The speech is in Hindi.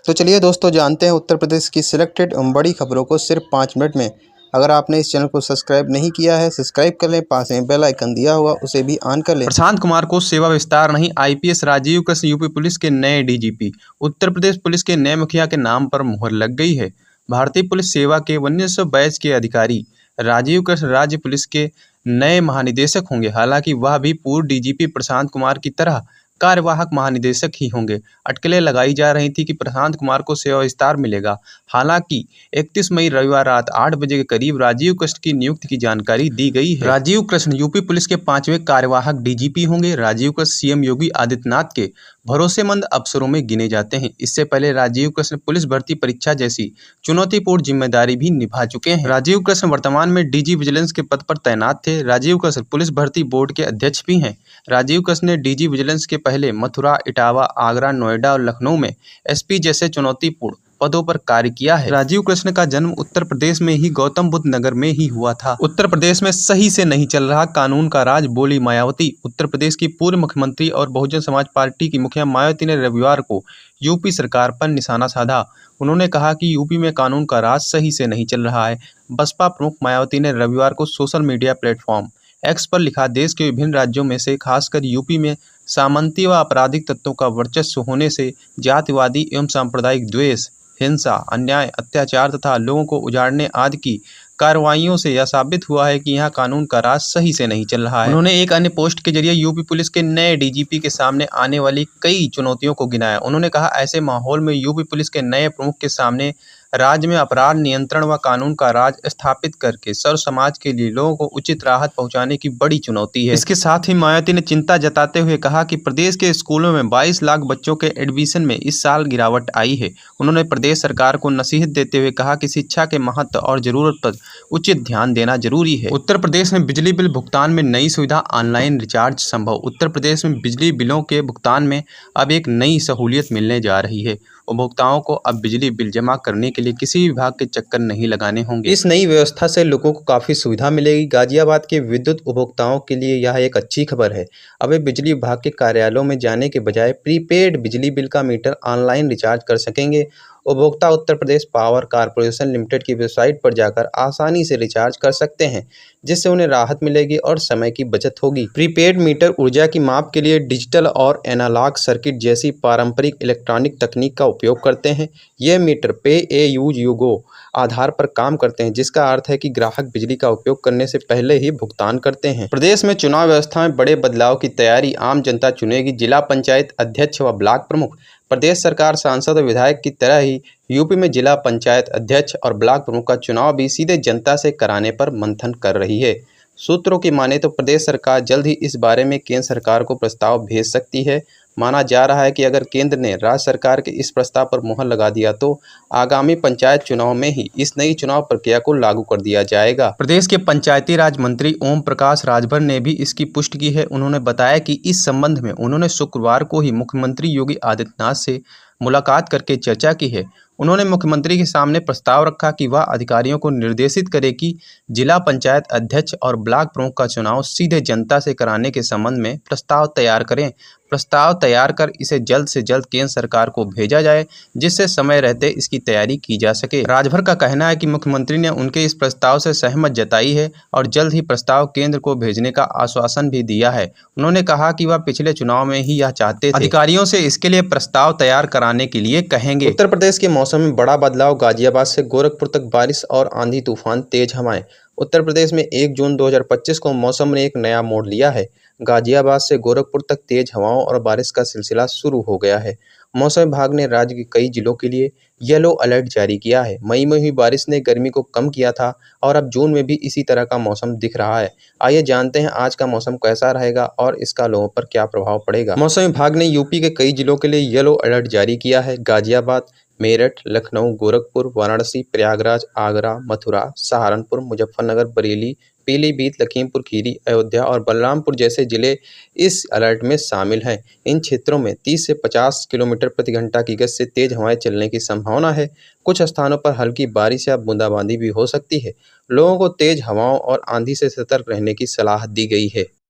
तो चलिए दोस्तों, जानते हैं उत्तर प्रदेश की सिलेक्टेड बड़ी खबरों को सिर्फ 5 मिनट में। अगर आपने इस चैनल को सब्सक्राइब नहीं किया है, सब्सक्राइब कर लें, पास में बेल आइकन दिया हुआ उसे भी ऑन कर लें। प्रशांत कुमार को सेवा विस्तार नहीं, IPS Rajiv Krishna UP police के नए डीजीपी। उत्तर प्रदेश पुलिस के नए मुखिया के नाम पर मुहर लग गई है। भारतीय पुलिस सेवा के 1900 बैच के अधिकारी राजीव कृष्ण राज्य पुलिस के नए महानिदेशक होंगे। हालांकि वह भी पूर्व डीजीपी प्रशांत कुमार की तरह कार्यवाहक महानिदेशक ही होंगे। अटकलें लगाई जा रही थी कि प्रशांत कुमार को सेवा विस्तार मिलेगा। हालांकि 31 मई रविवार रात 8 बजे के करीब राजीव कृष्ण की नियुक्ति की जानकारी दी गई है। राजीव कृष्ण यूपी पुलिस के 5वें कार्यवाहक डीजीपी होंगे। राजीव कृष्ण सीएम योगी आदित्यनाथ के भरोसेमंद अफसरों में गिने जाते हैं। इससे पहले राजीव कृष्ण पुलिस भर्ती परीक्षा जैसी चुनौतीपूर्ण जिम्मेदारी भी निभा चुके हैं। राजीव कृष्ण वर्तमान में डीजी विजिलेंस के पद पर तैनात थे। राजीव कृष्ण पुलिस भर्ती बोर्ड के अध्यक्ष भी हैं। राजीव कृष्ण ने डीजी विजिलेंस के पहले मथुरा, इटावा, आगरा, नोएडा और लखनऊ में एसपी जैसे चुनौतीपूर्ण पदों पर कार्य किया है। राजीव कृष्ण का जन्म उत्तर प्रदेश में ही गौतम बुद्ध नगर में ही हुआ था। उत्तर प्रदेश में सही से नहीं चल रहा कानून का राज, बोली मायावती। उत्तर प्रदेश की पूर्व मुख्यमंत्री और बहुजन समाज पार्टी की मुखिया मायावती ने रविवार को यूपी सरकार पर निशाना साधा। उन्होंने कहा कि यूपी में कानून का राज सही से नहीं चल रहा है। बसपा प्रमुख मायावती ने रविवार को सोशल मीडिया प्लेटफॉर्म एक्स पर लिखा, देश के विभिन्न राज्यों में से खासकर यूपी में सामंती व आपराधिक तत्वों का वर्चस्व होने से जातिवादी एवं सांप्रदायिक द्वेष, हिंसा, अन्याय, अत्याचार तथा लोगों को उजाड़ने आदि की कार्रवाइयों से यह साबित हुआ है कि यहाँ कानून का राज सही से नहीं चल रहा है। उन्होंने एक अन्य पोस्ट के जरिए यूपी पुलिस के नए डीजीपी के सामने आने वाली कई चुनौतियों को गिनाया। उन्होंने कहा, ऐसे माहौल में यूपी पुलिस के नए प्रमुख के सामने राज्य में अपराध नियंत्रण व कानून का राज स्थापित करके सर्व समाज के लिए लोगों को उचित राहत पहुंचाने की बड़ी चुनौती है। इसके साथ ही मायावती ने चिंता जताते हुए कहा कि प्रदेश के स्कूलों में 22 लाख बच्चों के एडमिशन में इस साल गिरावट आई है। उन्होंने प्रदेश सरकार को नसीहत देते हुए कहा कि शिक्षा के महत्व और जरूरत पर उचित ध्यान देना जरूरी है। उत्तर प्रदेश में बिजली बिल भुगतान में नई सुविधा, ऑनलाइन रिचार्ज संभव। उत्तर प्रदेश में बिजली बिलों के भुगतान में अब एक नई सहूलियत मिलने जा रही है। उपभोक्ताओं को अब बिजली बिल जमा करने के लिए किसी विभाग के चक्कर नहीं लगाने होंगे। इस नई व्यवस्था से लोगों को काफ़ी सुविधा मिलेगी। गाजियाबाद के विद्युत उपभोक्ताओं के लिए यह एक अच्छी खबर है। अब वे बिजली विभाग के कार्यालयों में जाने के बजाय प्रीपेड बिजली बिल का मीटर ऑनलाइन रिचार्ज कर सकेंगे। उपभोक्ता Uttar Pradesh power corporation limited की वेबसाइट पर जाकर आसानी से रिचार्ज कर सकते हैं, जिससे उन्हें राहत मिलेगी और समय की बचत होगी। प्रीपेड मीटर ऊर्जा की माप के लिए डिजिटल और एनालॉग सर्किट जैसी पारंपरिक इलेक्ट्रॉनिक तकनीक का उपयोग करते हैं। ये मीटर पे ए यूज यू गो आधार पर काम करते हैं, जिसका अर्थ है कि ग्राहक बिजली का उपयोग करने से पहले ही भुगतान करते हैं। प्रदेश में चुनाव व्यवस्था में बड़े बदलाव की तैयारी, आम जनता चुनेगी जिला पंचायत अध्यक्ष व ब्लॉक प्रमुख। प्रदेश सरकार सांसद और विधायक की तरह ही यूपी में जिला पंचायत अध्यक्ष और ब्लॉक प्रमुख का चुनाव भी सीधे जनता से कराने पर मंथन कर रही है। सूत्रों की माने तो प्रदेश सरकार जल्द ही इस बारे में केंद्र सरकार को प्रस्ताव भेज सकती है। माना जा रहा है कि अगर केंद्र ने राज्य सरकार के इस प्रस्ताव पर मुहर लगा दिया तो आगामी पंचायत चुनाव में ही इस नई चुनाव प्रक्रिया को लागू कर दिया जाएगा। प्रदेश के पंचायती राज मंत्री ओम प्रकाश राजभर ने भी इसकी पुष्टि की है। उन्होंने बताया कि इस संबंध में उन्होंने शुक्रवार को ही मुख्यमंत्री योगी आदित्यनाथ से मुलाकात करके चर्चा की है। उन्होंने मुख्यमंत्री के सामने प्रस्ताव रखा कि वह अधिकारियों को निर्देशित करे कि जिला पंचायत अध्यक्ष और ब्लॉक प्रमुख का चुनाव सीधे जनता से कराने के संबंध में प्रस्ताव तैयार करें। प्रस्ताव तैयार कर इसे जल्द से जल्द केंद्र सरकार को भेजा जाए, जिससे समय रहते इसकी तैयारी की जा सके। राजभर का कहना है कि मुख्यमंत्री ने उनके इस प्रस्ताव से सहमत जताई है और जल्द ही प्रस्ताव केंद्र को भेजने का आश्वासन भी दिया है। उन्होंने कहा कि वह पिछले चुनाव में ही यह चाहते थे। अधिकारियों से इसके लिए प्रस्ताव तैयार कराने के लिए कहेंगे। उत्तर प्रदेश के मौसम में बड़ा बदलाव, गाजियाबाद से गोरखपुर तक बारिश और आंधी तूफान, तेज हवाएं। उत्तर प्रदेश में 1 जून 2025 को मौसम ने एक नया मोड़ लिया है। गाजियाबाद से गोरखपुर तक तेज हवाओं और बारिश का सिलसिला शुरू हो गया है। मौसम विभाग ने राज्य के कई जिलों के लिए येलो अलर्ट जारी किया है। मई में हुई बारिश ने गर्मी को कम किया था और अब जून में भी इसी तरह का मौसम दिख रहा है। आइए जानते हैं आज का मौसम कैसा रहेगा और इसका लोगों पर क्या प्रभाव पड़ेगा। मौसम विभाग ने यूपी के कई जिलों के लिए येलो अलर्ट जारी किया है। गाजियाबाद, मेरठ, लखनऊ, गोरखपुर, वाराणसी, प्रयागराज, आगरा, मथुरा, सहारनपुर, मुजफ्फरनगर, बरेली, पीलीभीत, लखीमपुर खीरी, अयोध्या और बलरामपुर जैसे जिले इस अलर्ट में शामिल हैं। इन क्षेत्रों में 30 से 50 किलोमीटर प्रति घंटा की गति से तेज हवाएं चलने की संभावना है। कुछ स्थानों पर हल्की बारिश या बूंदाबांदी भी हो सकती है। लोगों को तेज हवाओं और आंधी से सतर्क रहने की सलाह दी गई है।